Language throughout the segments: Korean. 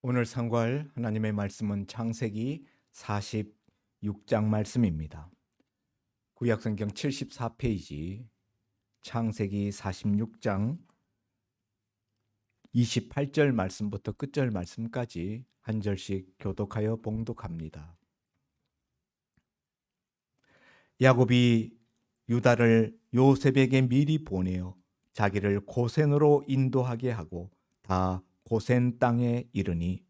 오늘 상고할 하나님의 말씀은 창세기 46장 말씀입니다. 구약성경 74페이지 창세기 46장 28절 말씀부터 끝절 말씀까지 한 절씩 교독하여 봉독합니다. 야곱이 유다를 요셉에게 미리 보내어 자기를 고센으로 인도하게 하고 다 고센 땅에 이르니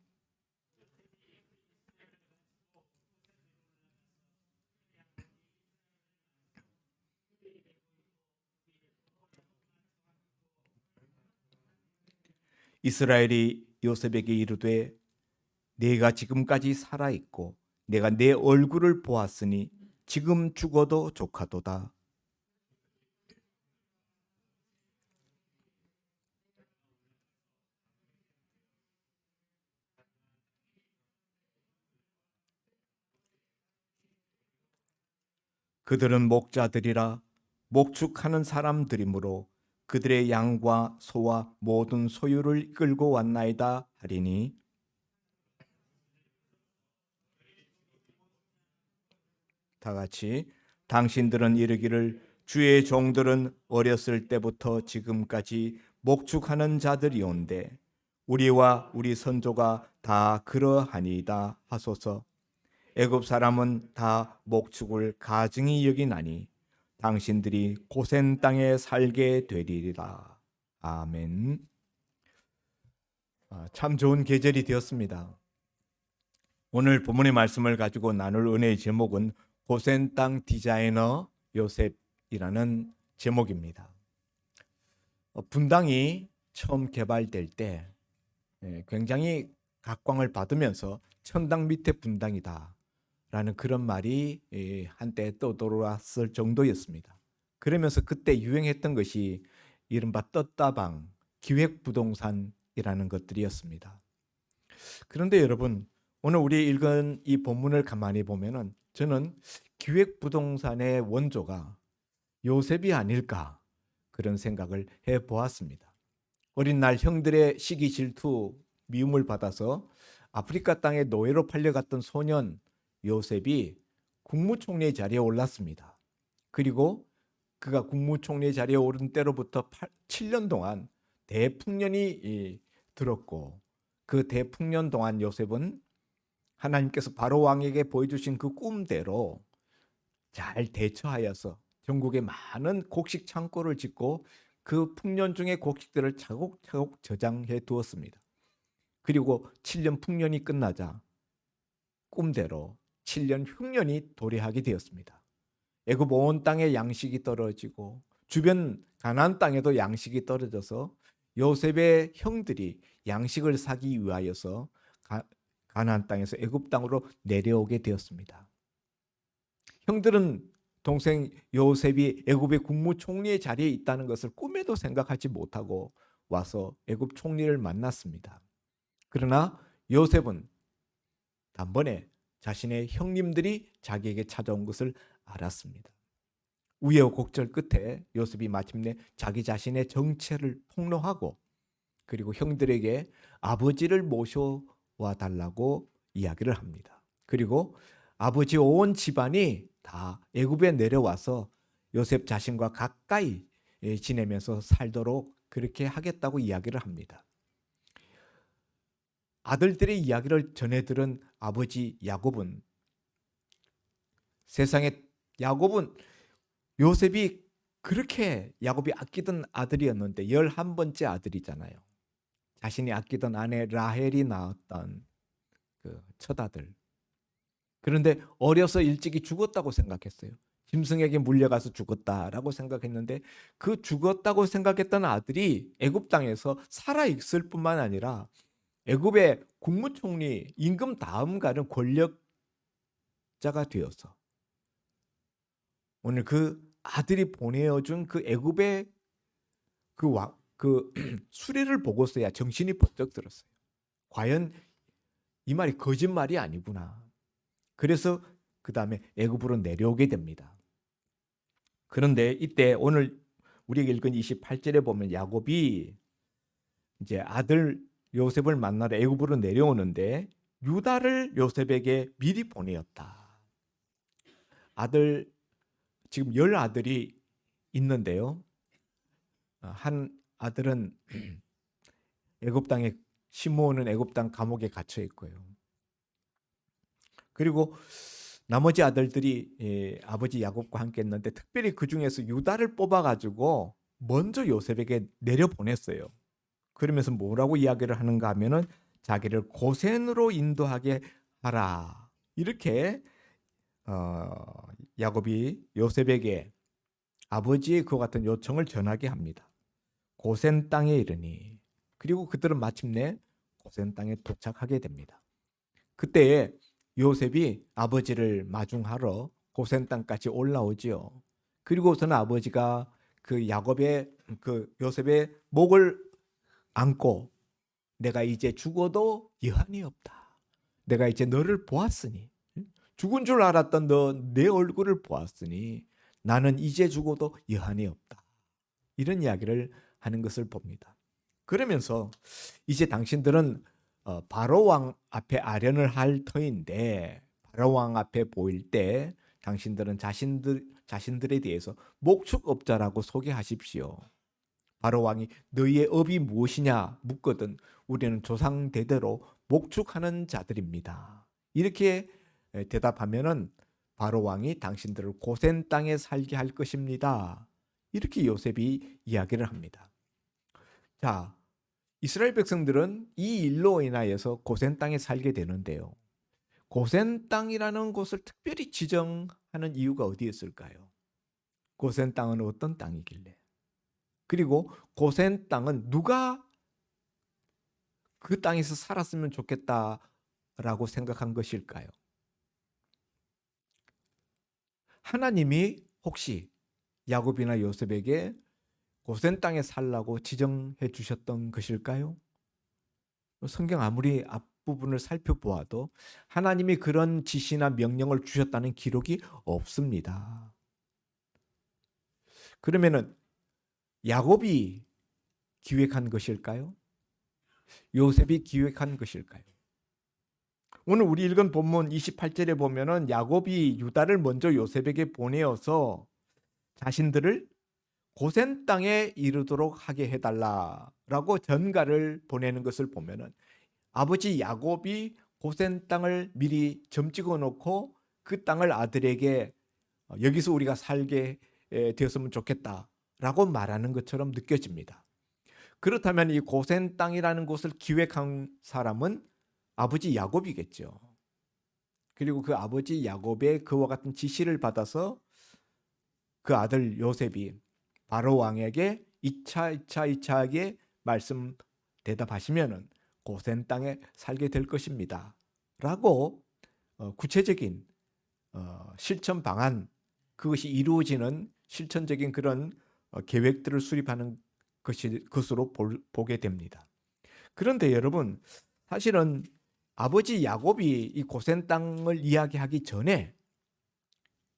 이스라엘이 요셉에게 이르되 내가 지금까지 살아 있고 내가 내 얼굴을 보았으니 지금 죽어도 족하도다. 그들은 목자들이라 목축하는 사람들이므로 그들의 양과 소와 모든 소유를 끌고 왔나이다 하리니 다 같이 당신들은 이르기를 주의 종들은 어렸을 때부터 지금까지 목축하는 자들이온데 우리와 우리 선조가 다 그러하니이다 하소서. 애굽 사람은 다 목축을 가증히 여기나니 당신들이 고센 땅에 살게 되리라. 아멘. 참 좋은 계절이 되었습니다. 오늘 본문의 말씀을 가지고 나눌 은혜의 제목은 고센 땅 디자이너 요셉이라는 제목입니다. 분당이 처음 개발될 때 굉장히 각광을 받으면서 천당 밑에 분당이다 라는 그런 말이 한때 떠돌았을 정도였습니다. 그러면서 그때 유행했던 것이 이른바 떴다방, 기획부동산이라는 것들이었습니다. 그런데 여러분, 오늘 우리 읽은 이 본문을 가만히 보면은 저는 기획부동산의 원조가 요셉이 아닐까 그런 생각을 해보았습니다. 어린 날 형들의 시기 질투, 미움을 받아서 아프리카 땅에 노예로 팔려갔던 소년 요셉이 국무총리 자리에 올랐습니다. 그리고 그가 국무총리 자리에 오른 때로부터 7년 동안 대풍년이 들었고 그 대풍년 동안 요셉은 하나님께서 바로 왕에게 보여주신 그 꿈대로 잘 대처하여서 전국에 많은 곡식 창고를 짓고 그 풍년 중의 곡식들을 차곡차곡 저장해 두었습니다. 그리고 7년 풍년이 끝나자 꿈대로 7년 흉년이 도래하게 되었습니다. 애굽 온 땅에 양식이 떨어지고 주변 가나안 땅에도 양식이 떨어져서 요셉의 형들이 양식을 사기 위하여서 가나안 땅에서 애굽 땅으로 내려오게 되었습니다. 형들은 동생 요셉이 애굽의 국무총리의 자리에 있다는 것을 꿈에도 생각하지 못하고 와서 애굽 총리를 만났습니다. 그러나 요셉은 단번에 자신의 형님들이 자기에게 찾아온 것을 알았습니다. 우여곡절 끝에 요셉이 마침내 자기 자신의 정체를 폭로하고 그리고 형들에게 아버지를 모셔와 달라고 이야기를 합니다. 그리고 아버지 온 집안이 다 애굽에 내려와서 요셉 자신과 가까이 지내면서 살도록 그렇게 하겠다고 이야기를 합니다. 아들들의 이야기를 전해 들은 아버지 야곱은 세상에 야곱은 요셉이 그렇게 야곱이 아끼던 아들이었는데 11번째 아들이잖아요. 자신이 아끼던 아내 라헬이 낳았던 그 첫아들. 그런데 어려서 일찍이 죽었다고 생각했어요. 짐승에게 물려가서 죽었다라고 생각했는데 그 죽었다고 생각했던 아들이 애굽 땅에서 살아 있을 뿐만 아니라 애굽의 국무총리 임금 다음 가는 권력자가 되어서 오늘 그 아들이 보내어준 그 애굽의 그 수레를 보고서야 정신이 번쩍 들었어요. 과연 이 말이 거짓말이 아니구나. 그래서 그 다음에 애굽으로 내려오게 됩니다. 그런데 이때 오늘 우리가 읽은 28절에 보면 야곱이 이제 아들 요셉을 만나러 애굽으로 내려오는데 유다를 요셉에게 미리 보내었다. 아들, 지금 10아들이 있는데요. 한 아들은 애굽 땅에, 시므온은 애굽 땅 감옥에 갇혀 있고요. 그리고 나머지 아들들이 아버지 야곱과 함께 했는데 특별히 그 중에서 유다를 뽑아가지고 먼저 요셉에게 내려보냈어요. 그러면서 뭐라고 이야기를 하는가 하면은 자기를 고센으로 인도하게 하라. 이렇게 야곱이 요셉에게 아버지의 그와 같은 요청을 전하게 합니다. 고센 땅에 이르니. 그리고 그들은 마침내 고센 땅에 도착하게 됩니다. 그때에 요셉이 아버지를 마중하러 고센 땅까지 올라오지요. 그리고서는 아버지가 그 야곱의 그 요셉의 목을 안고 내가 이제 죽어도 여한이 없다. 내가 이제 너를 보았으니, 죽은 줄 알았던 너 내 얼굴을 보았으니 나는 이제 죽어도 여한이 없다. 이런 이야기를 하는 것을 봅니다. 그러면서 이제 당신들은 바로 왕 앞에 아련을 할 터인데 바로 왕 앞에 보일 때 당신들은 자신들에 대해서 목축업자라고 소개하십시오. 바로 왕이 너희의 업이 무엇이냐 묻거든 우리는 조상 대대로 목축하는 자들입니다. 이렇게 대답하면은 바로 왕이 당신들을 고센 땅에 살게 할 것입니다. 이렇게 요셉이 이야기를 합니다. 자, 이스라엘 백성들은 이 일로 인하여서 고센 땅에 살게 되는데요. 고센 땅이라는 곳을 특별히 지정하는 이유가 어디에 있을까요? 고센 땅은 어떤 땅이길래? 그리고 고센 땅은 누가 그 땅에서 살았으면 좋겠다라고 생각한 것일까요? 하나님이 혹시 야곱이나 요셉에게 고센 땅에 살라고 지정해 주셨던 것일까요? 성경 아무리 앞부분을 살펴보아도 하나님이 그런 지시나 명령을 주셨다는 기록이 없습니다. 그러면은 야곱이 기획한 것일까요? 요셉이 기획한 것일까요? 오늘 우리 읽은 본문 28절에 보면은 야곱이 유다를 먼저 요셉에게 보내어서 자신들을 고센 땅에 이르도록 하게 해달라라고 전가를 보내는 것을 보면은 아버지 야곱이 고센 땅을 미리 점찍어 놓고 그 땅을 아들에게 여기서 우리가 살게 되었으면 좋겠다라고 말하는 것처럼 느껴집니다. 그렇다면 이 고센 땅이라는 곳을 기획한 사람은 아버지 야곱이겠죠. 그리고 그 아버지 야곱의 그와 같은 지시를 받아서 그 아들 요셉이 바로 왕에게 이차하게 대답하시면은 고센 땅에 살게 될 것입니다. 라고 구체적인 실천 방안, 그것이 이루어지는 실천적인 그런 계획들을 수립하는 것으로 보게 됩니다. 그런데 여러분, 사실은 아버지 야곱이 이 고센 땅을 이야기하기 전에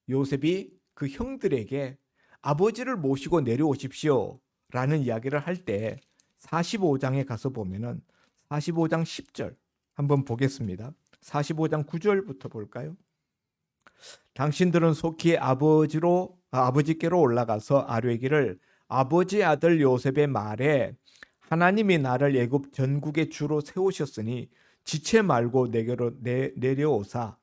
요셉이 그 형들에게 아버지를 모시고 내려오십시오 라는 이야기를 할 때 45장에 가서 보면은 45장 10절 한번 보겠습니다. 45장 9절부터 볼까요? 당신들은 속히 아버지께로 올라가서 아뢰기를 아버지 아들 요셉의 말에 하나님이 나를 애굽 전국의 주로 세우셨으니 지체 말고 내게로 내려오사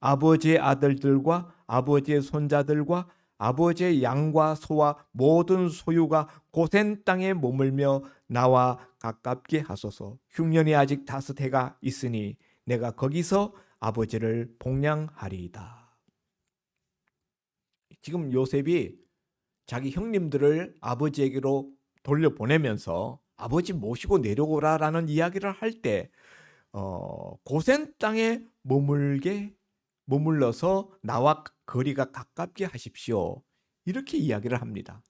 아버지의 아들들과 아버지의 손자들과 아버지의 양과 소와 모든 소유가 고센 땅에 머물며 나와 가깝게 하소서. 흉년이 아직 5해가 있으니 내가 거기서 아버지를 복량하리이다. 지금 요셉이 자기 형님들을 아버지에게로 돌려보내면서 아버지 모시고 내려오라라는 이야기를 할 때 고센 땅에 머물러서 나와 거리가 가깝게 하십시오. 이렇게 이야기를 합니다.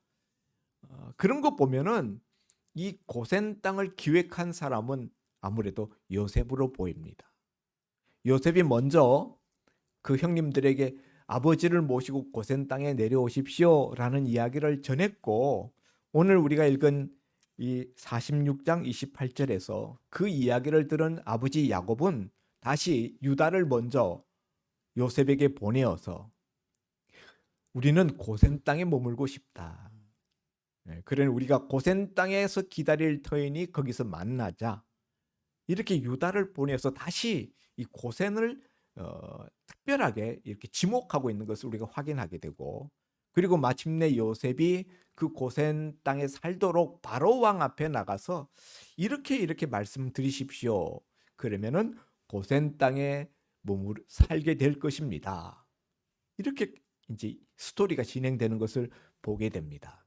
그런 거 보면은 이 고센 땅을 기획한 사람은 아무래도 요셉으로 보입니다. 요셉이 먼저 그 형님들에게 아버지를 모시고 고센 땅에 내려오십시오 라는 이야기를 전했고 오늘 우리가 읽은 이 46장 28절에서 그 이야기를 들은 아버지 야곱은 다시 유다를 먼저 요셉에게 보내어서 우리는 고센 땅에 머물고 싶다. 그래 우리가 고센 땅에서 기다릴 터이니 거기서 만나자. 이렇게 유다를 보내서 다시 이 고센을 특별하게 이렇게 지목하고 있는 것을 우리가 확인하게 되고, 그리고 마침내 요셉이 그 고센 땅에 살도록 바로 왕 앞에 나가서 이렇게 말씀드리십시오. 그러면은 고센 땅에 살게 될 것입니다. 이렇게 이제 스토리가 진행되는 것을 보게 됩니다.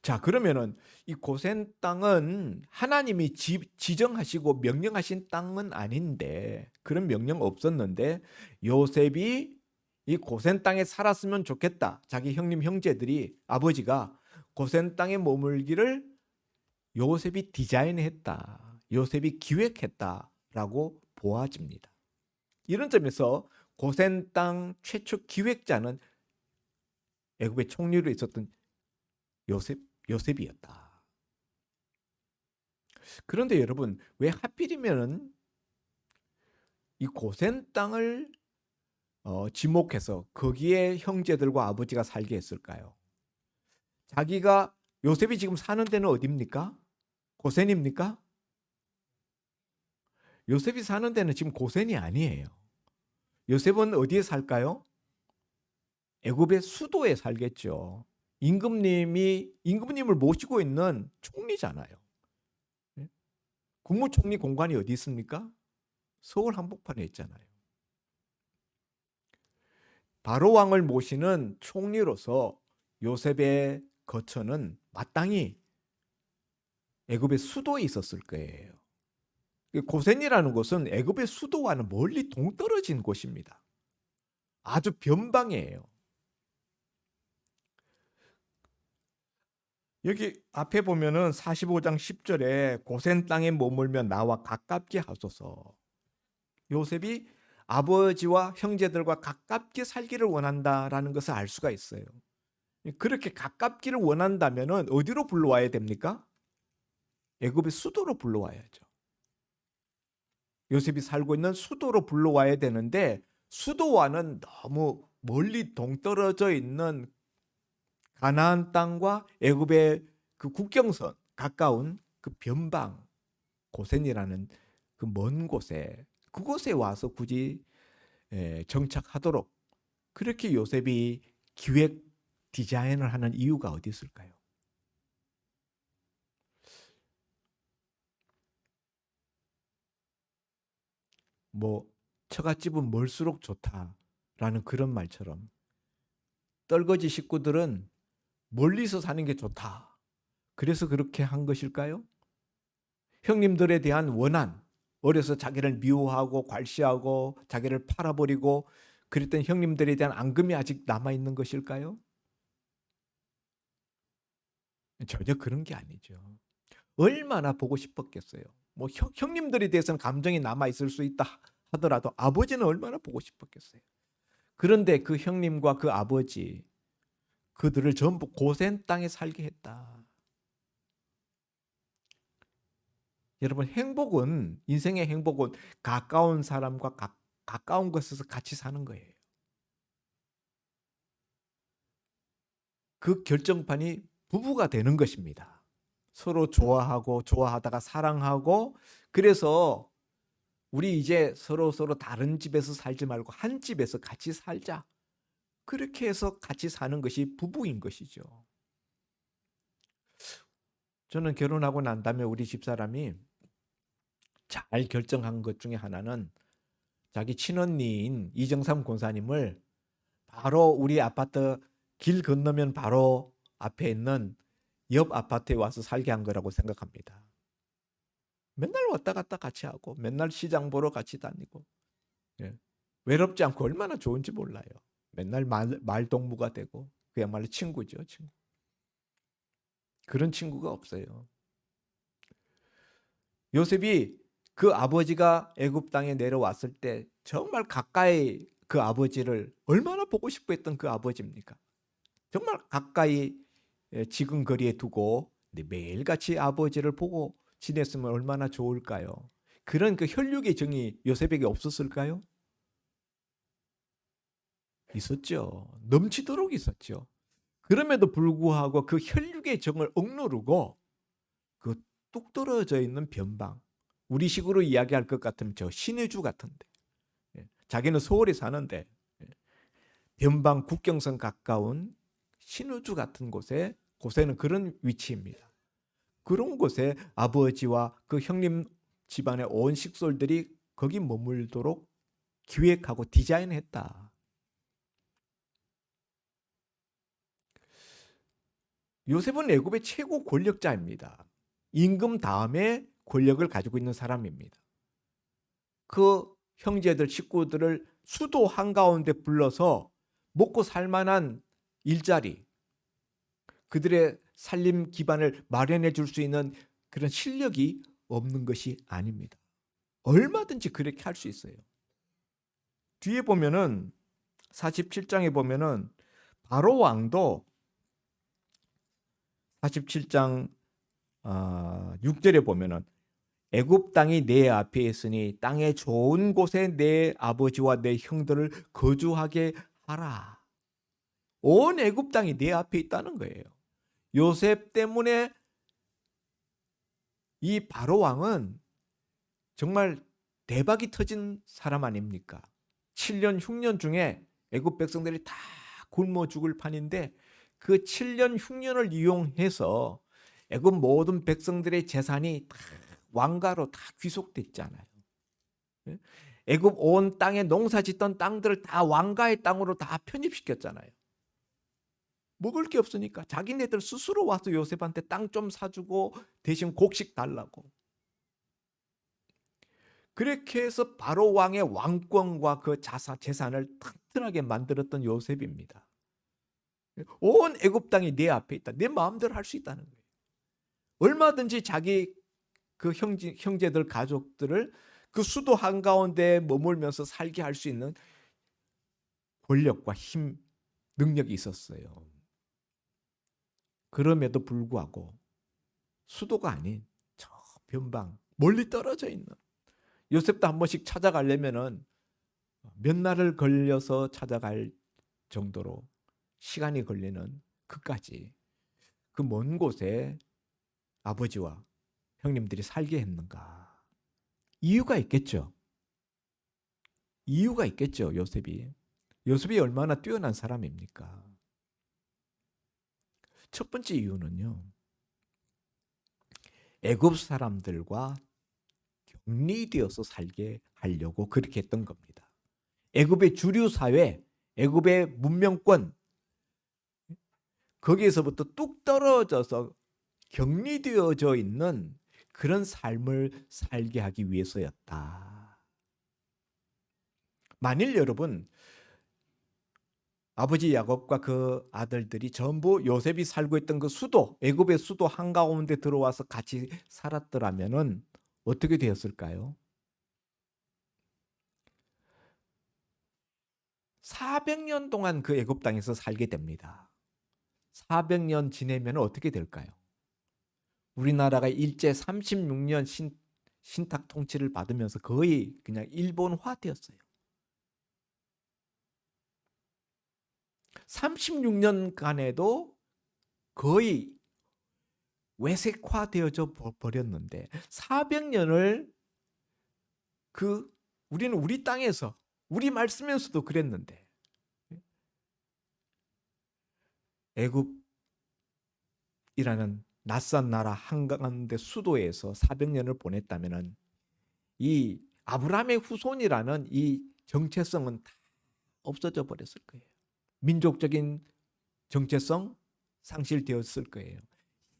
자, 그러면은 이 고센 땅은 하나님이 지정하시고 명령하신 땅은 아닌데, 그런 명령 없었는데 요셉이 이 고센 땅에 살았으면 좋겠다. 자기 형님 형제들이 아버지가 고센 땅에 머물기를 요셉이 디자인했다. 요셉이 기획했다라고 보아집니다. 이런 점에서 고센 땅 최초 기획자는 애굽의 총리로 있었던 요셉이었다. 그런데 여러분, 왜 하필이면은 이 고센 땅을 지목해서 거기에 형제들과 아버지가 살게 했을까요? 자기가 요셉이 지금 사는 데는 어디입니까? 고센입니까? 요셉이 사는 데는 지금 고센이 아니에요. 요셉은 어디에 살까요? 애굽의 수도에 살겠죠. 임금님을 모시고 있는 총리잖아요. 국무총리 공관이 어디 있습니까? 서울 한복판에 있잖아요. 바로 왕을 모시는 총리로서 요셉의 거처는 마땅히 애굽의 수도에 있었을 거예요. 고센이라는 곳은 애굽의 수도와는 멀리 동떨어진 곳입니다. 아주 변방이에요. 여기 앞에 보면은 45장 10절에 고센 땅에 머물며 나와 가깝게 하소서. 요셉이 아버지와 형제들과 가깝게 살기를 원한다라는 것을 알 수가 있어요. 그렇게 가깝기를 원한다면은 어디로 불러와야 됩니까? 애굽의 수도로 불러와야죠. 요셉이 살고 있는 수도로 불러와야 되는데 수도와는 너무 멀리 동떨어져 있는 가나안 땅과 애굽의 그 국경선 가까운 그 변방 고센이라는 그 먼 곳에, 그곳에 와서 굳이 정착하도록 그렇게 요셉이 기획 디자인을 하는 이유가 어디 있을까요? 뭐 처갓집은 멀수록 좋다라는 그런 말처럼 떨거지 식구들은 멀리서 사는 게 좋다. 그래서 그렇게 한 것일까요? 형님들에 대한 원한, 어려서 자기를 미워하고 괄시하고 자기를 팔아버리고 그랬던 형님들에 대한 앙금이 아직 남아있는 것일까요? 전혀 그런 게 아니죠. 얼마나 보고 싶었겠어요. 뭐 형님들에 대해서는 감정이 남아있을 수 있다 하더라도 아버지는 얼마나 보고 싶었겠어요. 그런데 그 형님과 그 아버지, 그들을 전부 고센 땅에 살게 했다. 여러분, 인생의 행복은 가까운 사람과 가까운 곳에서 같이 사는 거예요. 그 결정판이 부부가 되는 것입니다. 서로 좋아하다가 사랑하고, 그래서 우리 이제 서로 다른 집에서 살지 말고 한 집에서 같이 살자. 그렇게 해서 같이 사는 것이 부부인 것이죠. 저는 결혼하고 난 다음에 우리 집사람이 잘 결정한 것 중에 하나는 자기 친언니인 이정삼 권사님을 바로 우리 아파트 길 건너면 바로 앞에 있는 옆 아파트에 와서 살게 한 거라고 생각합니다. 맨날 왔다 갔다 같이 하고 맨날 시장 보러 같이 다니고, 예. 외롭지 않고 얼마나 좋은지 몰라요. 맨날 말동무가 되고 그야말로 친구죠. 친구. 그런 친구가 없어요. 요셉이 그 아버지가 애굽 땅에 내려왔을 때 정말 가까이 그 아버지를 얼마나 보고 싶어 했던 그 아버지입니까? 정말 가까이 지근 거리에 두고 근데 매일같이 아버지를 보고 지냈으면 얼마나 좋을까요? 그런 그 혈육의 정이 요셉에게 없었을까요? 있었죠. 넘치도록 있었죠. 그럼에도 불구하고 그 혈육의 정을 억누르고 그 뚝 떨어져 있는 변방, 우리식으로 이야기할 것 같으면 저 신의주 같은데, 자기는 서울에 사는데 변방 국경선 가까운 신의주 같은 곳에는 그런 위치입니다. 그런 곳에 아버지와 그 형님 집안의 온 식솔들이 거기 머물도록 기획하고 디자인했다. 요셉은 애굽의 최고 권력자입니다. 임금 다음에 권력을 가지고 있는 사람입니다. 그 형제들 식구들을 수도 한가운데 불러서 먹고 살 만한 일자리, 그들의 살림 기반을 마련해 줄 수 있는 그런 실력이 없는 것이 아닙니다. 얼마든지 그렇게 할 수 있어요. 뒤에 보면은 47장에 보면은 바로 왕도 47장 6절에 보면은 애굽 땅이 내 앞에 있으니 땅의 좋은 곳에 내 아버지와 내 형들을 거주하게 하라. 온 애굽 땅이 내 앞에 있다는 거예요. 요셉 때문에 이 바로 왕은 정말 대박이 터진 사람 아닙니까? 7년 흉년 중에 애굽 백성들이 다 굶어 죽을 판인데 그 7년 흉년을 이용해서 애굽 모든 백성들의 재산이 다 왕가로 다 귀속됐잖아요. 애굽 온 땅에 농사 짓던 땅들을 다 왕가의 땅으로 다 편입시켰잖아요. 먹을 게 없으니까 자기네들 스스로 와서 요셉한테 땅 좀 사주고 대신 곡식 달라고. 그렇게 해서 바로 왕의 왕권과 그 재산을 튼튼하게 만들었던 요셉입니다. 온 애굽 땅이 내 앞에 있다. 내 마음대로 할 수 있다는 거예요. 얼마든지 자기 그 형제들 가족들을 그 수도 한가운데 머물면서 살게 할 수 있는 권력과 힘, 능력이 있었어요. 그럼에도 불구하고 수도가 아닌 저 변방 멀리 떨어져 있는 요셉도 한 번씩 찾아가려면은 몇 날을 걸려서 찾아갈 정도로 시간이 걸리는 그까지 그 먼 곳에 아버지와 형님들이 살게 했는가? 이유가 있겠죠. 이유가 있겠죠. 요셉이 얼마나 뛰어난 사람입니까? 첫 번째 이유는요. 애굽 사람들과 격리되어서 살게 하려고 그렇게 했던 겁니다. 애굽의 주류 사회, 애굽의 문명권 거기에서부터 뚝 떨어져서 격리되어져 있는 그런 삶을 살게 하기 위해서였다. 만일 여러분 아버지 야곱과 그 아들들이 전부 요셉이 살고 있던 그 수도, 애굽의 수도 한가운데 들어와서 같이 살았더라면은 어떻게 되었을까요? 400년 동안 그 애굽 땅에서 살게 됩니다. 400년 지내면 어떻게 될까요? 우리나라가 일제 36년 신탁 통치를 받으면서 거의 그냥 일본화 되었어요. 36년간에도 거의 외색화되어져 버렸는데 400년을 우리는 우리 땅에서 우리 말 쓰면서도 그랬는데 애굽이라는 낯선 나라 한가운데 수도에서 400년을 보냈다면은 이 아브라함의 후손이라는 이 정체성은 다 없어져 버렸을 거예요. 민족적인 정체성 상실되었을 거예요.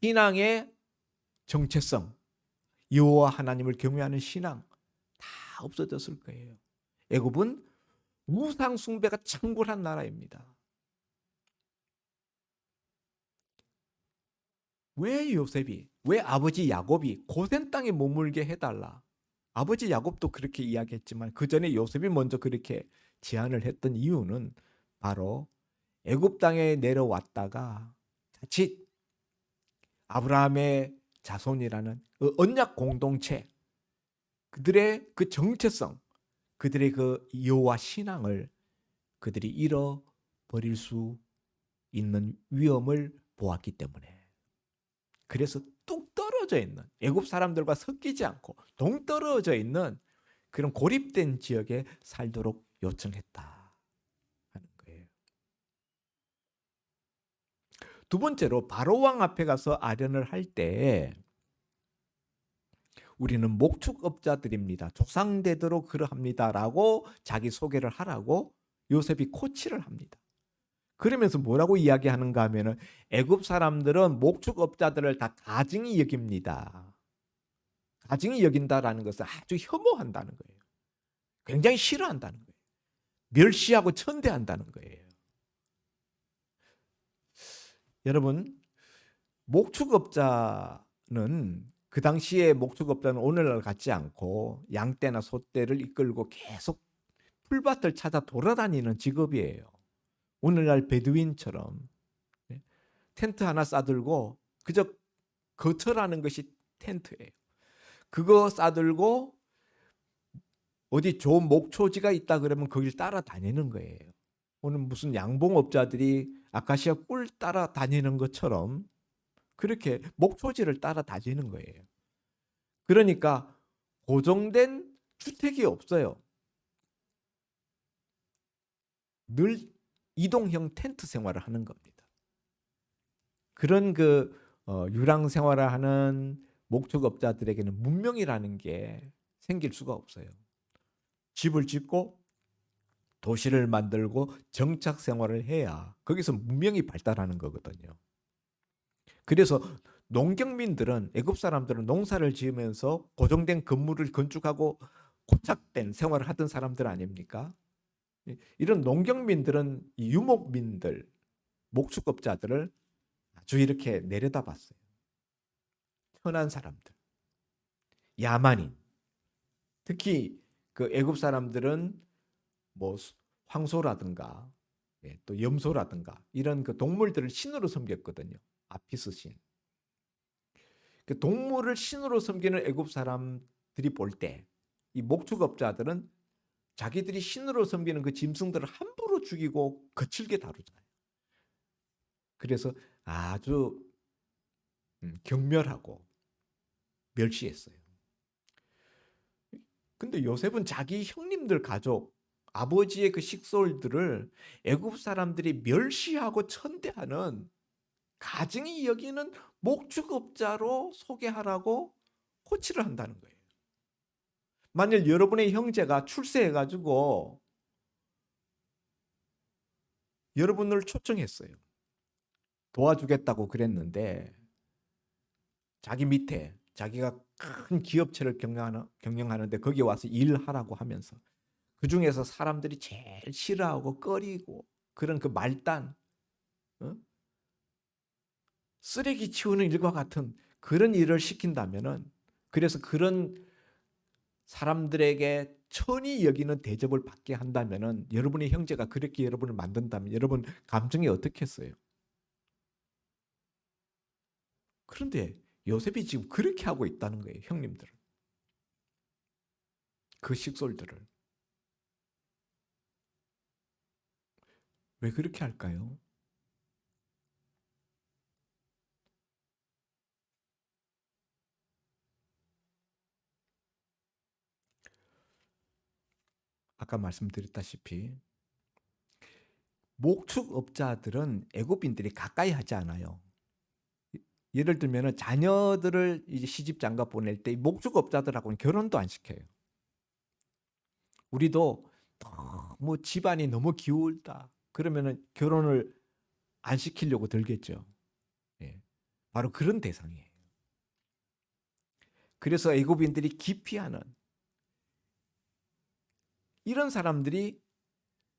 신앙의 정체성, 여호와 하나님을 경외하는 신앙 다 없어졌을 거예요. 애굽은 우상 숭배가 창궐한 나라입니다. 왜 아버지 야곱이 고센 땅에 머물게 해달라. 아버지 야곱도 그렇게 이야기했지만 그 전에 요셉이 먼저 그렇게 제안을 했던 이유는 바로 애굽 땅에 내려왔다가 자칫 아브라함의 자손이라는 그 언약 공동체, 그들의 그 정체성, 그들의 그 여호와 신앙을 그들이 잃어버릴 수 있는 위험을 보았기 때문에, 그래서 뚝 떨어져 있는, 애굽 사람들과 섞이지 않고 동떨어져 있는 그런 고립된 지역에 살도록 요청했다 하는 거예요. 두 번째로 바로 왕 앞에 가서 아련을 할 때 우리는 목축업자들입니다, 조상되도록 그러합니다라고 자기 소개를 하라고 요셉이 코치를 합니다. 그러면서 뭐라고 이야기하는가 하면은 애굽 사람들은 목축업자들을 다 가증히 여깁니다. 가증히 여긴다라는 것을 아주 혐오한다는 거예요. 굉장히 싫어한다는 거예요. 멸시하고 천대한다는 거예요. 여러분, 목축업자는 그 당시에 목축업자는 오늘날 같지 않고 양떼나 소떼를 이끌고 계속 풀밭을 찾아 돌아다니는 직업이에요. 오늘날 베두인처럼 텐트 하나 싸들고 그저 거처라는 것이 텐트예요. 그거 싸들고 어디 좋은 목초지가 있다 그러면 거길 따라다니는 거예요. 오늘 무슨 양봉업자들이 아카시아 꿀 따라다니는 것처럼 그렇게 목초지를 따라다니는 거예요. 그러니까 고정된 주택이 없어요. 늘 이동형 텐트 생활을 하는 겁니다. 그런 유랑 생활을 하는 목축업자들에게는 문명이라는 게 생길 수가 없어요. 집을 짓고 도시를 만들고 정착 생활을 해야 거기서 문명이 발달하는 거거든요. 그래서 농경민들은, 애굽 사람들은 농사를 지으면서 고정된 건물을 건축하고 고착된 생활을 하던 사람들 아닙니까? 이런 농경민들은 유목민들, 목축업자들을 아주 이렇게 내려다봤어요. 천한 사람들, 야만인. 특히 그 애굽 사람들은 뭐 황소라든가 또 염소라든가 이런 그 동물들을 신으로 섬겼거든요. 아피스 신. 그 동물을 신으로 섬기는 애굽 사람들이 볼 때 이 목축업자들은 자기들이 신으로 섬기는 그 짐승들을 함부로 죽이고 거칠게 다루잖아요. 그래서 아주 경멸하고 멸시했어요. 근데 요셉은 자기 형님들 가족, 아버지의 그 식솔들을 애굽 사람들이 멸시하고 천대하는, 가증히 여기는 목축업자로 소개하라고 코치를 한다는 거예요. 만일 여러분의 형제가 출세해가지고 여러분을 초청했어요. 도와주겠다고 그랬는데 자기 밑에 자기가 큰 기업체를 경영하는데 거기 와서 일하라고 하면서 그 중에서 사람들이 제일 싫어하고 꺼리고 그런 그 말단, 쓰레기 치우는 일과 같은 그런 일을 시킨다면은, 그래서 그런 사람들에게 천히 여기는 대접을 받게 한다면은, 여러분의 형제가 그렇게 여러분을 만든다면 여러분 감정이 어떻겠어요? 그런데 요셉이 지금 그렇게 하고 있다는 거예요. 형님들을, 그 식솔들을. 왜 그렇게 할까요? 아까 말씀드렸다시피 목축업자들은 애굽인들이 가까이 하지 않아요. 예를 들면 자녀들을 이제 시집 장가 보낼 때 목축업자들하고는 결혼도 안 시켜요. 우리도 너무 집안이 너무 기울다 그러면은 결혼을 안 시키려고 들겠죠. 예. 바로 그런 대상이에요. 그래서 애굽인들이 기피하는 이런 사람들이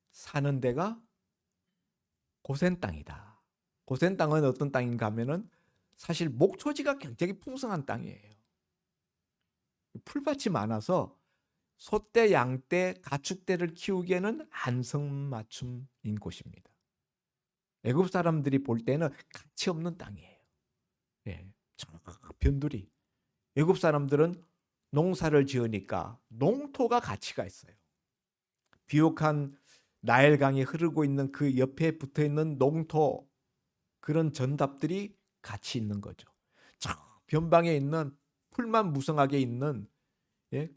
사는 데가 고센 땅이다. 고센 땅은 어떤 땅인가 하면은 사실 목초지가 굉장히 풍성한 땅이에요. 풀밭이 많아서 소떼, 양떼, 가축떼를 키우기에는 안성맞춤인 곳입니다. 애굽 사람들이 볼 때는 가치 없는 땅이에요. 예. 변두리. 애굽 사람들은 농사를 지으니까 농토가 가치가 있어요. 비옥한 나일강이 흐르고 있는 그 옆에 붙어 있는 농토, 그런 전답들이 가치 있는 거죠. 저 변방에 있는 풀만 무성하게 있는, 예?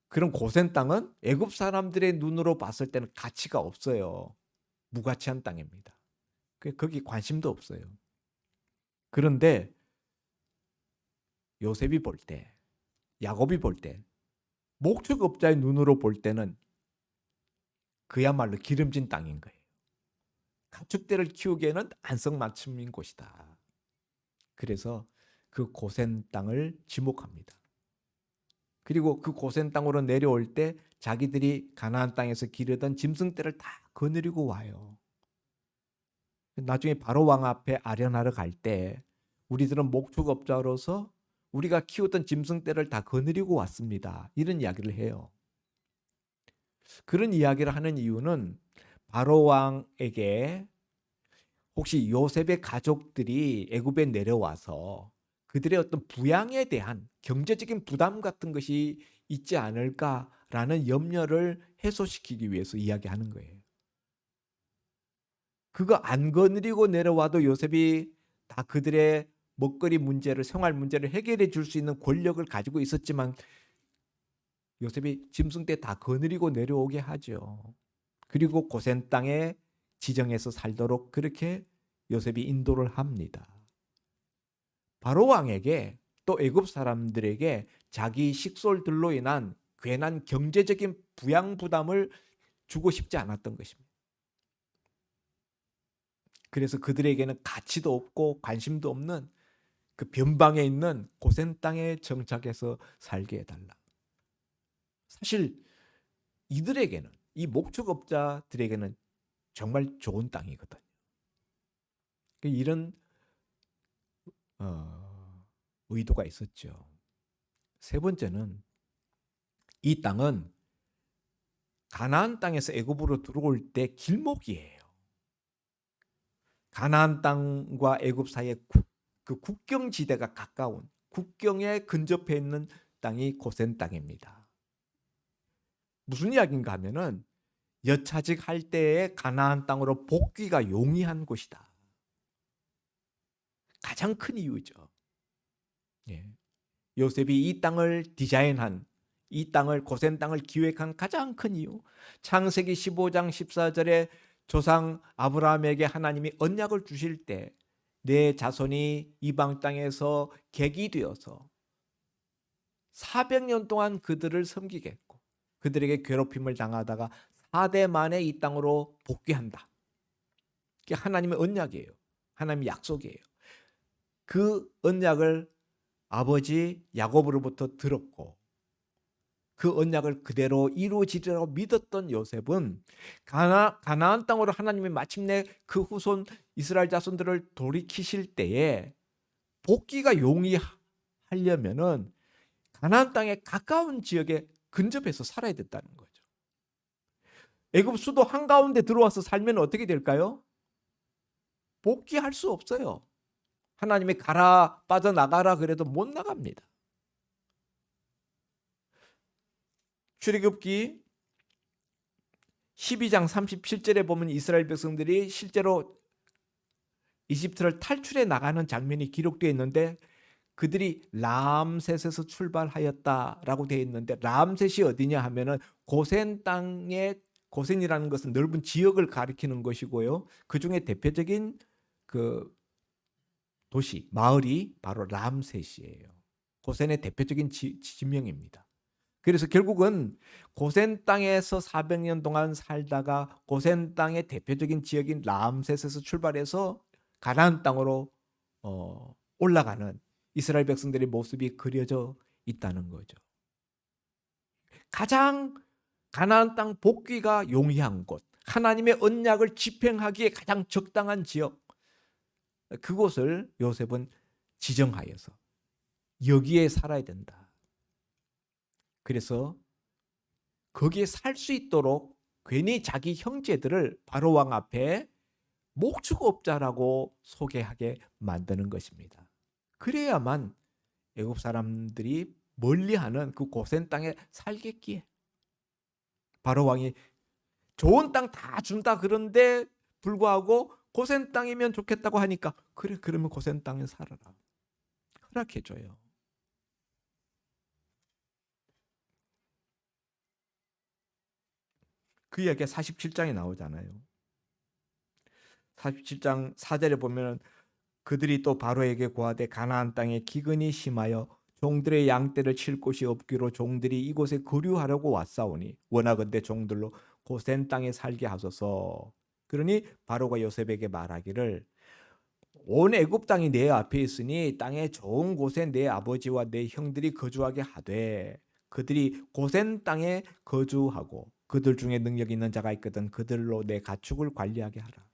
그런 고센 땅은 애굽 사람들의 눈으로 봤을 때는 가치가 없어요. 무가치한 땅입니다. 거기 관심도 없어요. 그런데 요셉이 볼 때, 야곱이 볼 때, 목축업자의 눈으로 볼 때는 그야말로 기름진 땅인 거예요. 가축들을 키우기에는 안성맞춤인 곳이다. 그래서 그 고센 땅을 지목합니다. 그리고 그 고센 땅으로 내려올 때 자기들이 가나안 땅에서 기르던 짐승떼를 다 거느리고 와요. 나중에 바로 왕 앞에 아련하러 갈 때 우리들은 목축업자로서 우리가 키우던 짐승떼를 다 거느리고 왔습니다. 이런 이야기를 해요. 그런 이야기를 하는 이유는 바로 왕에게 혹시 요셉의 가족들이 애굽에 내려와서 그들의 어떤 부양에 대한 경제적인 부담 같은 것이 있지 않을까라는 염려를 해소시키기 위해서 이야기하는 거예요. 그거 안 거느리고 내려와도 요셉이 다 그들의 먹거리 문제를, 생활 문제를 해결해 줄 수 있는 권력을 가지고 있었지만 요셉이 짐승떼 다 거느리고 내려오게 하죠. 그리고 고센 땅에 지정해서 살도록 그렇게 요셉이 인도를 합니다. 바로 왕에게 또 애굽 사람들에게 자기 식솔들로 인한 괜한 경제적인 부양 부담을 주고 싶지 않았던 것입니다. 그래서 그들에게는 가치도 없고 관심도 없는 그 변방에 있는 고센 땅에 정착해서 살게 해달라. 사실 이들에게는, 이 목축업자들에게는 정말 좋은 땅이거든요. 이런 의도가 있었죠. 세 번째는 이 땅은 가나안 땅에서 애굽으로 들어올 때 길목이에요. 가나안 땅과 애굽 사이에 그 국경 지대가 가까운, 국경에 근접해 있는 땅이 고센 땅입니다. 무슨 이야기인가 하면은 여차직 할 때에 가나안 땅으로 복귀가 용이한 곳이다. 가장 큰 이유죠. 예. 요셉이 이 땅을 디자인한, 이 땅을, 고센 땅을 기획한 가장 큰 이유, 창세기 15장 14절에 조상 아브라함에게 하나님이 언약을 주실 때 내 자손이 이방 땅에서 객이 되어서 400년 동안 그들을 섬기겠고 그들에게 괴롭힘을 당하다가 4대 만에 이 땅으로 복귀한다. 그게 하나님의 언약이에요. 하나님의 약속이에요. 그 언약을 아버지 야곱으로부터 들었고 그 언약을 그대로 이루어지리라고 믿었던 요셉은 가나안 땅으로 하나님이 마침내 그 후손 이스라엘 자손들을 돌이키실 때에 복귀가 용이하려면은 가나안 땅에 가까운 지역에 근접해서 살아야 됐다는 거죠. 애굽 수도 한가운데 들어와서 살면 어떻게 될까요? 복귀할 수 없어요. 하나님이 가라, 빠져나가라 그래도 못 나갑니다. 출애굽기 12장 37절에 보면 이스라엘 백성들이 실제로 이집트를 탈출해 나가는 장면이 기록되어 있는데 그들이 람셋에서 출발하였다라고 되어 있는데 람셋이 어디냐 하면은 고센 땅의, 고센이라는 것은 넓은 지역을 가리키는 것이고요. 그 중에 대표적인 그 도시, 마을이 바로 람셋이에요. 고센의 대표적인 지명입니다. 그래서 결국은 고센 땅에서 400년 동안 살다가 고센 땅의 대표적인 지역인 람셋에서 출발해서 가나안 땅으로 올라가는 이스라엘 백성들의 모습이 그려져 있다는 거죠. 가장 가나안 땅 복귀가 용이한 곳, 하나님의 언약을 집행하기에 가장 적당한 지역, 그곳을 요셉은 지정하여서 여기에 살아야 된다. 그래서 거기에 살 수 있도록 괜히 자기 형제들을 바로 왕 앞에 목축업자라고 소개하게 만드는 것입니다. 그래야만 애굽 사람들이 멀리하는 그 고센 땅에 살겠기에. 바로 왕이 좋은 땅 다 준다 그런데 불구하고 고센 땅이면 좋겠다고 하니까 그래 그러면 고센 땅에 살아라. 허락해줘요. 그 이야기가 47장에 나오잖아요. 47장 4절에 보면 그들이 또 바로에게 고하되 가나안 땅에 기근이 심하여 종들의 양떼를 칠 곳이 없기로 종들이 이곳에 거류하려고 왔사오니 원하건대 종들로 고센 땅에 살게 하소서. 그러니 바로가 요셉에게 말하기를 온 애굽 땅이 내 앞에 있으니 땅의 좋은 곳에 내 아버지와 내 형들이 거주하게 하되 그들이 고센 땅에 거주하고 그들 중에 능력 있는 자가 있거든 그들로 내 가축을 관리하게 하라.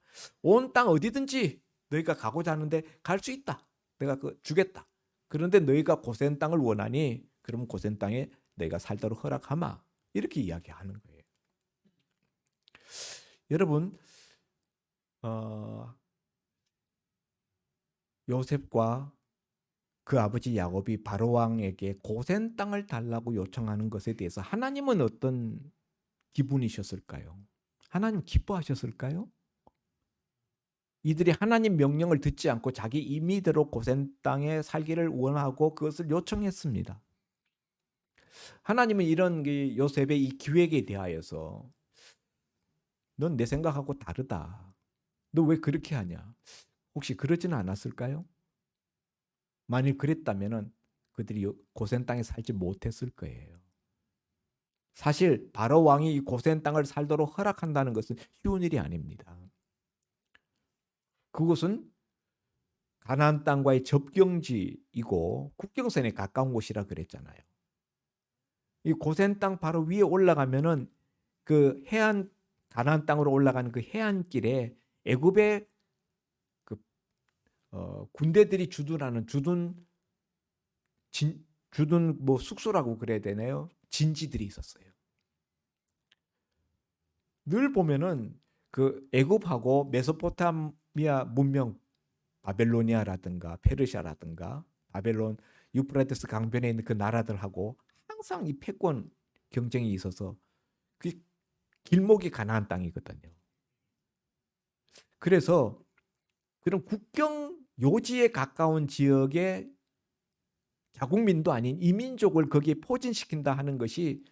온 땅 어디든지 너희가 가고자 하는데 갈 수 있다. 내가 주겠다. 그런데 너희가 고센 땅을 원하니 그러면 고센 땅에 너희가 살도록 허락하마. 이렇게 이야기하는 거예요. 여러분 요셉과 그 아버지 야곱이 바로 왕에게 고센 땅을 달라고 요청하는 것에 대해서 하나님은 어떤 기분이셨을까요? 하나님 기뻐하셨을까요? 이들이 하나님 명령을 듣지 않고 자기 임의대로 고센 땅에 살기를 원하고 그것을 요청했습니다. 하나님은 이런 요셉의 이 기획에 대하여서 넌 내 생각하고 다르다. 너 왜 그렇게 하냐? 혹시 그러지는 않았을까요? 만일 그랬다면 그들이 고센 땅에 살지 못했을 거예요. 사실 바로 왕이 이 고센 땅을 살도록 허락한다는 것은 쉬운 일이 아닙니다. 그곳은 가나안 땅과의 접경지이고 국경선에 가까운 곳이라 그랬잖아요. 이 고센 땅 바로 위에 올라가면은 그 해안 가나안 땅으로 올라가는 그 해안길에 애굽의 그 군대들이 주둔하는 주둔 뭐 숙소라고 그래야 되나요? 진지들이 있었어요. 늘 보면은 그 애굽하고 메소포타미아 문명 바벨로니아라든가 페르시아라든가 바벨론 유프라테스 강변에 있는 그 나라들하고 항상 이 패권 경쟁이 있어서 그 길목이 가나안 땅이거든요. 그래서 그런 국경 요지에 가까운 지역의 자국민도 아닌 이민족을 거기에 포진시킨다 하는 것이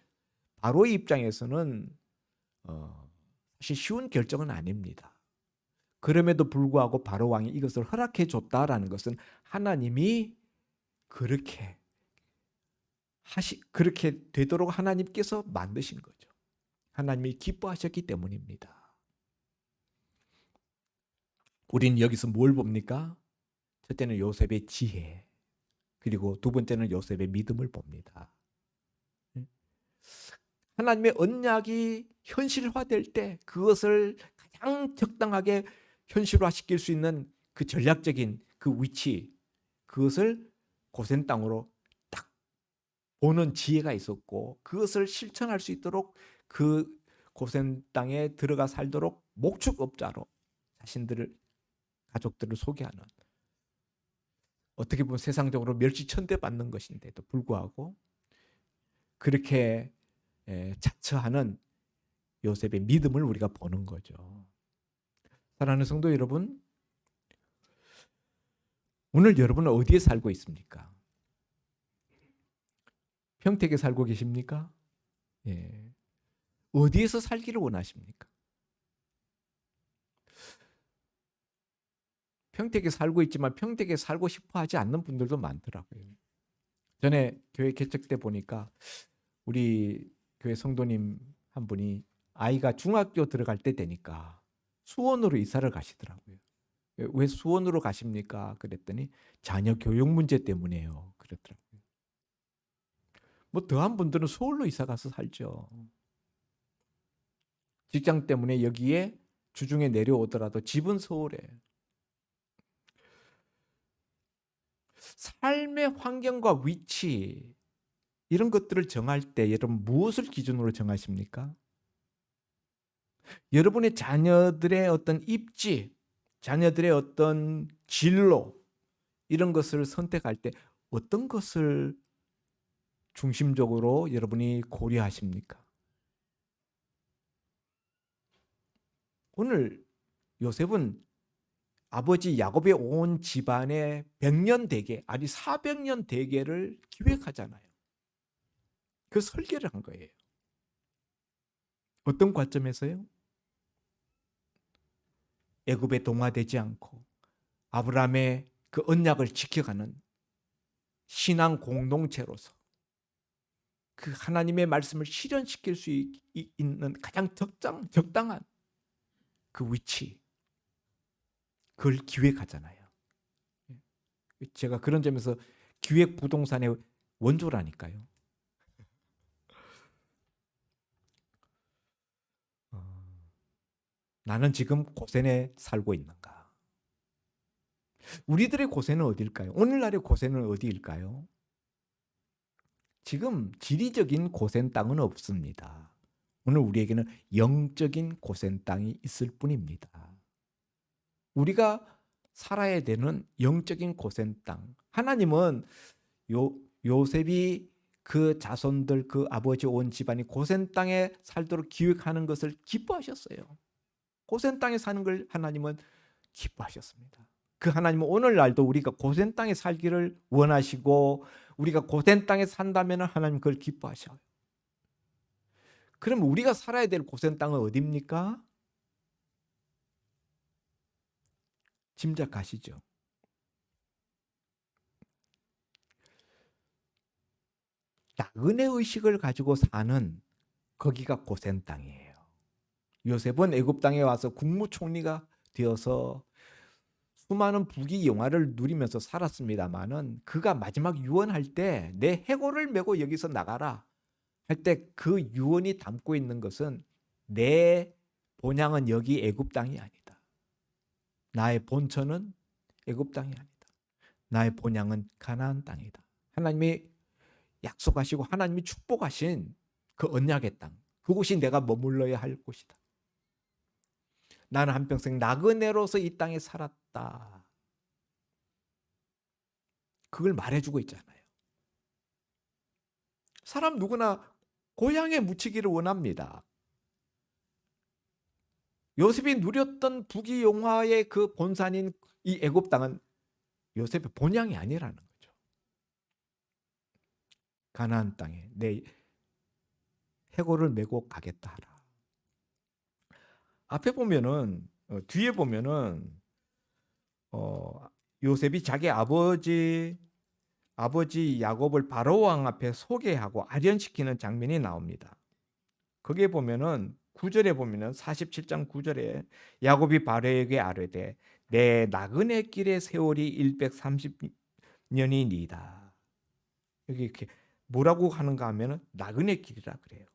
바로의 입장에서는 사실 쉬운 결정은 아닙니다. 그럼에도 불구하고 바로 왕이 이것을 허락해 줬다라는 것은 하나님이 그렇게 되도록 하나님께서 만드신 거죠. 하나님이 기뻐하셨기 때문입니다. 우리는 여기서 뭘 봅니까? 첫째는 요셉의 지혜, 그리고 두 번째는 요셉의 믿음을 봅니다. 하나님의 언약이 현실화될 때 그것을 가장 적당하게 현실화시킬 수 있는 그 전략적인 그 위치, 그것을 고센 땅으로 딱 보는 지혜가 있었고 그것을 실천할 수 있도록 그 고센 땅에 들어가 살도록 목축업자로 자신들을 가족들을 소개하는, 어떻게 보면 세상적으로 멸시천대 받는 것인데도 불구하고 그렇게 자처하는 요셉의 믿음을 우리가 보는 거죠. 사랑하는 성도 여러분, 오늘 여러분은 어디에 살고 있습니까? 평택에 살고 계십니까? 예. 어디에서 살기를 원하십니까? 평택에 살고 있지만 평택에 살고 싶어 하지 않는 분들도 많더라고요. 전에 교회 개척 때 보니까 우리 교회 성도님 한 분이 아이가 중학교 들어갈 때 되니까 수원으로 이사를 가시더라고요. 왜 수원으로 가십니까? 그랬더니 자녀 교육 문제 때문에요. 그랬더라고요. 뭐 더한 분들은 서울로 이사 가서 살죠. 직장 때문에 여기에 주중에 내려오더라도 집은 서울에. 삶의 환경과 위치 이런 것들을 정할 때 여러분 무엇을 기준으로 정하십니까? 여러분의 자녀들의 어떤 입지, 자녀들의 어떤 진로, 이런 것을 선택할 때 어떤 것을 중심적으로 여러분이 고려하십니까? 오늘 요셉은 아버지 야곱의 온 집안의 100년 대계, 아니 400년 대계를 기획하잖아요. 그 설계를 한 거예요. 어떤 관점에서요? 애굽에 동화되지 않고 아브라함의 그 언약을 지켜가는 신앙 공동체로서 그 하나님의 말씀을 실현시킬 수 있는 가장 적당한 그 위치, 그걸 기획하잖아요. 제가 그런 점에서 기획 부동산의 원조라니까요. 나는 지금 고센에 살고 있는가? 우리들의 고센은 어디일까요? 오늘날의 고센은 어디일까요? 지금 지리적인 고센 땅은 없습니다. 오늘 우리에게는 영적인 고센 땅이 있을 뿐입니다. 우리가 살아야 되는 영적인 고센 땅. 하나님은 요셉이 그 자손들, 그 아버지 온 집안이 고센 땅에 살도록 기획하는 것을 기뻐하셨어요. 고센 땅에 사는 걸 하나님은 기뻐하셨습니다. 그 하나님은 오늘날도 우리가 고센 땅에 살기를 원하시고 우리가 고센 땅에 산다면 하나님 그걸 기뻐하셔요. 그럼 우리가 살아야 될 고센 땅은 어디입니까? 짐작하시죠? 나그네 의식을 가지고 사는 거기가 고센 땅이에요. 요셉은 애굽 땅에 와서 국무총리가 되어서 수많은 부귀 영화를 누리면서 살았습니다마는 그가 마지막 유언할 때 내 해골을 메고 여기서 나가라 할 때 그 유언이 담고 있는 것은 내 본향은 여기 애굽 땅이 아니다. 나의 본처는 애굽 땅이 아니다. 나의 본향은 가나안 땅이다. 하나님이 약속하시고 하나님이 축복하신 그 언약의 땅, 그곳이 내가 머물러야 할 곳이다. 나는 한평생 나그네로서 이 땅에 살았다. 그걸 말해주고 있잖아요. 사람 누구나 고향에 묻히기를 원합니다. 요셉이 누렸던 부귀영화의 그 본산인 이 애굽 땅은 요셉의 본향이 아니라는 거죠. 가나안 땅에 내 해골을 메고 가겠다 하라. 앞에 보면은 뒤에 보면은 요셉이 자기 아버지 야곱을 바로 왕 앞에 소개하고 아련시키는 장면이 나옵니다. 거기에 보면은 9절에 보면은 47장 9절에 야곱이 바로에게 아뢰되 내 나그네 길의 세월이 130년이니이다. 여기 이렇게 뭐라고 하는가 하면은 나그네 길이라 그래요.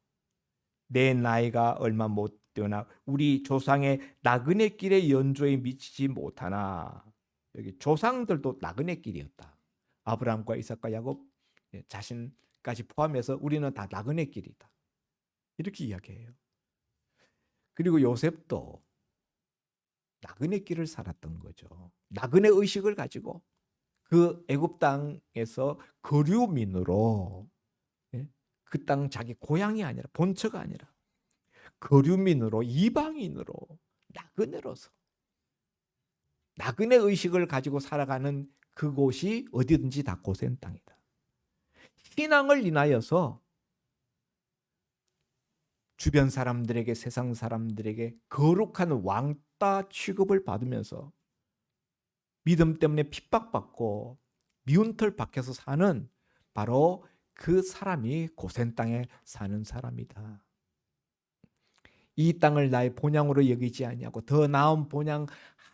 내 나이가 얼마 못 되나 우리 조상의 나그네 길의 연조에 미치지 못하나. 여기 조상들도 나그네 길이었다. 아브라함과 이삭과 야곱 자신까지 포함해서 우리는 다 나그네 길이다. 이렇게 이야기해요. 그리고 요셉도 나그네 길을 살았던 거죠. 나그네 의식을 가지고 그 애굽 땅에서 거류민으로 그 땅 자기 고향이 아니라 본처가 아니라 거류민으로 이방인으로 나그네로서 나그네 의식을 가지고 살아가는 그곳이 어디든지 다 고센 땅이다. 신앙을 인하여서 주변 사람들에게 세상 사람들에게 거룩한 왕따 취급을 받으면서 믿음 때문에 핍박받고 미운털 박혀서 사는 바로 그 사람이 고센 땅에 사는 사람이다. 이 땅을 나의 본향으로 여기지 아니하고 더 나은 본향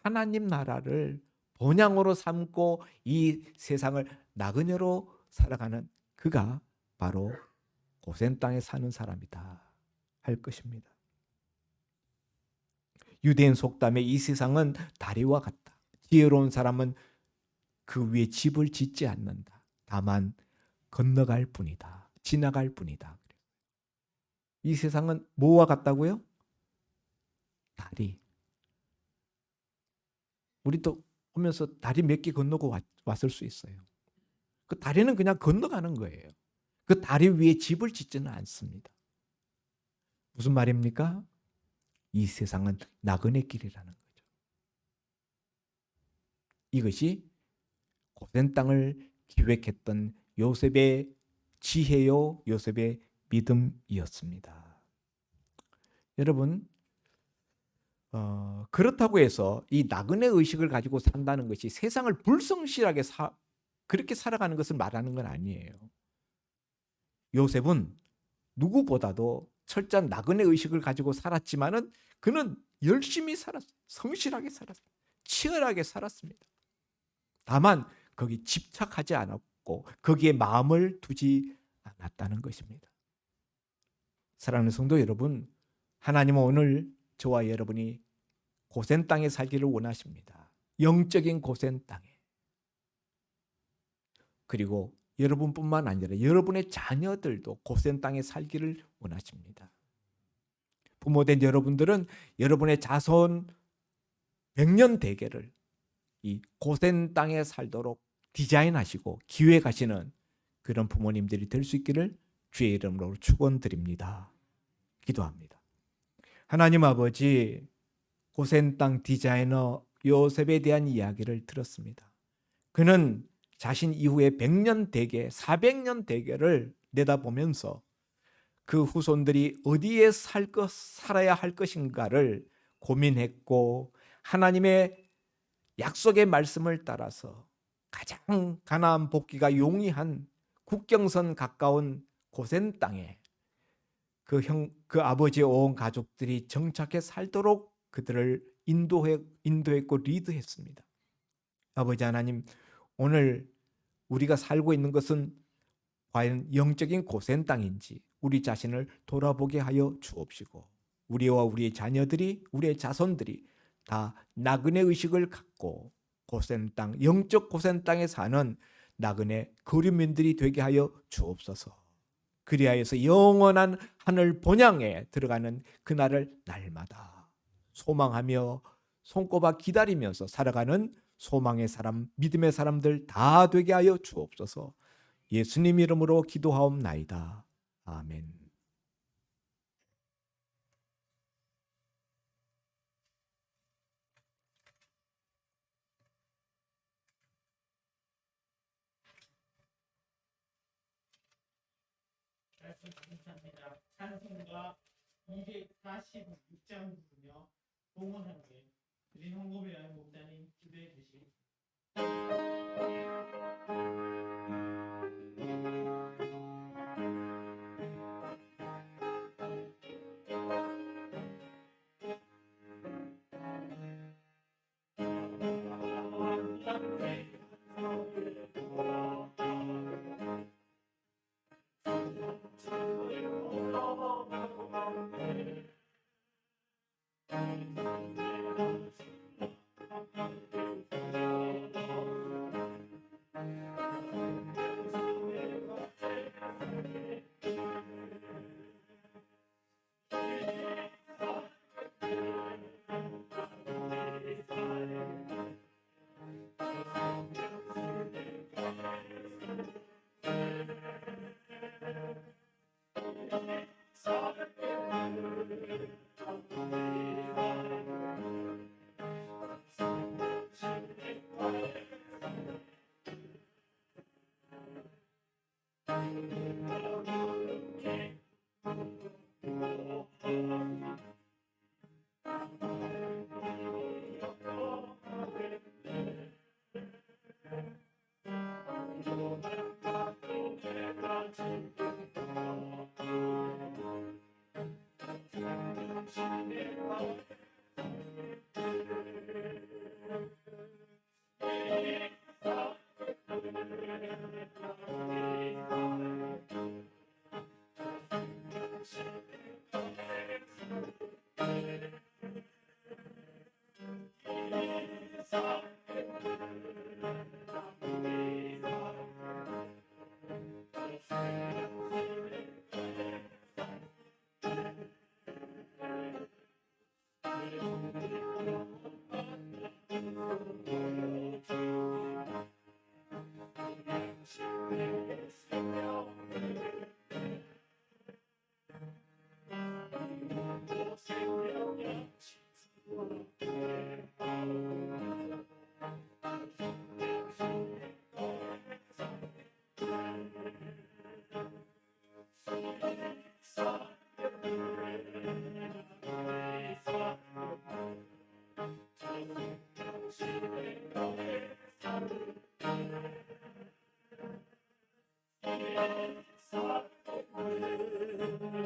하나님 나라를 본향으로 삼고 이 세상을 나그네로 살아가는 그가 바로 고센 땅에 사는 사람이다 할 것입니다. 유대인 속담에 이 세상은 다리와 같다. 지혜로운 사람은 그 위에 집을 짓지 않는다. 다만 건너갈 뿐이다. 지나갈 뿐이다. 이 세상은 뭐와 같다고요? 다리. 우리 또 오면서 다리 몇 개 건너고 왔을 수 있어요. 그 다리는 그냥 건너가는 거예요. 그 다리 위에 집을 짓지는 않습니다. 무슨 말입니까? 이 세상은 나그네 길이라는 거죠. 이것이 고센 땅을 기획했던 요셉의 지혜요, 요셉의 믿음이었습니다. 여러분, 그렇다고 해서 이 나그네 의식을 가지고 산다는 것이 세상을 불성실하게 그렇게 살아가는 것을 말하는 건 아니에요. 요셉은 누구보다도 철저한 나그네 의식을 가지고 살았지만은 그는 열심히 살았어요. 성실하게 살았어요. 치열하게 살았습니다. 다만 거기 집착하지 않았고 거기에 마음을 두지 않았다는 것입니다. 사랑하는 성도 여러분, 하나님은 오늘 저와 여러분이 고센 땅에 살기를 원하십니다. 영적인 고센 땅에. 그리고 여러분뿐만 아니라 여러분의 자녀들도 고센 땅에 살기를 원하십니다. 부모된 여러분들은 여러분의 자손 100년 대계를 이 고센 땅에 살도록 디자인하시고 기획하시는 그런 부모님들이 될 수 있기를 주의 이름으로 축원드립니다. 기도합니다. 하나님 아버지, 고센 땅 디자이너 요셉에 대한 이야기를 들었습니다. 그는 자신 이후에 100년 대계, 400년 대계를 내다보면서 그 후손들이 어디에 살아야 할 것인가를 고민했고 하나님의 약속의 말씀을 따라서 가장 가나안 복귀가 용이한 국경선 가까운 고센 땅에 그 아버지의 온 가족들이 정착해 살도록 그들을 인도했고 리드했습니다. 아버지 하나님, 오늘 우리가 살고 있는 것은 과연 영적인 고센 땅인지 우리 자신을 돌아보게 하여 주옵시고 우리와 우리의 자녀들이, 우리의 자손들이 다 나그네 의식을 갖고 고센 땅, 영적 고센 땅에 사는 나그네 거류민들이 되게 하여 주옵소서. 그리하여서 영원한 하늘 본향에 들어가는 그날을 날마다 소망하며 손꼽아 기다리면서 살아가는 소망의 사람, 믿음의 사람들 다 되게 하여 주옵소서. 예수님 이름으로 기도하옵나이다. 아멘. 말씀 감사합니다. 찬송가 246장 부르며 봉헌하게 드린 홍보배 여행 목사님 기도해 주시기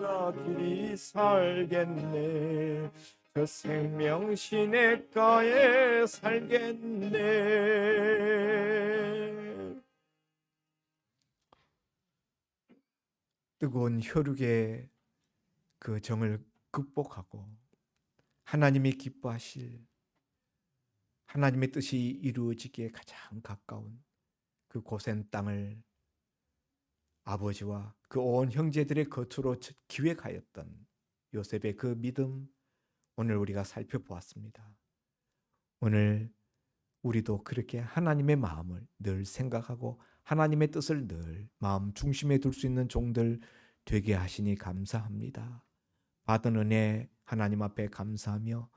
나 길이 살겠네. 저 생명 시냇가에 살겠네. 뜨거운 혈육의 그 정을 극복하고 하나님이 기뻐하실 하나님의 뜻이 이루어지기에 가장 가까운 그 고센 땅을 아버지와 그 온 형제들의 거처로 기획하였던 요셉의 그 믿음, 오늘 우리가 살펴보았습니다. 오늘 우리도 그렇게 하나님의 마음을 늘 생각하고 하나님의 뜻을 늘 마음 중심에 둘 수 있는 종들 되게 하시니 감사합니다. 받은 은혜 하나님 앞에 감사하며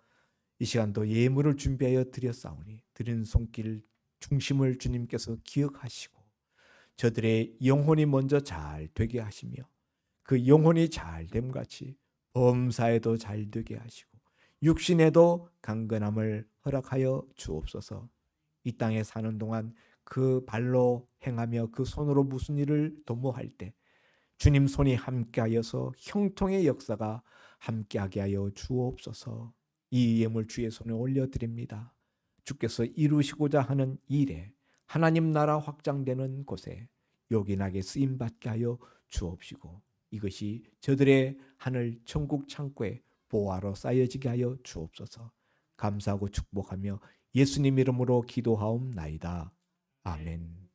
이 시간도 예물을 준비하여 드렸사오니 드린 손길 중심을 주님께서 기억하시고 저들의 영혼이 먼저 잘 되게 하시며 그 영혼이 잘 됨같이 범사에도 잘 되게 하시고 육신에도 강건함을 허락하여 주옵소서. 이 땅에 사는 동안 그 발로 행하며 그 손으로 무슨 일을 도모할 때 주님 손이 함께하여서 형통의 역사가 함께하게 하여 주옵소서. 이 예물 주의 손에 올려드립니다. 주께서 이루시고자 하는 일에 하나님 나라 확장되는 곳에 요긴하게 쓰임받게 하여 주옵시고 이것이 저들의 하늘 천국 창고에 보화로 쌓여지게 하여 주옵소서. 감사하고 축복하며 예수님 이름으로 기도하옵나이다. 아멘.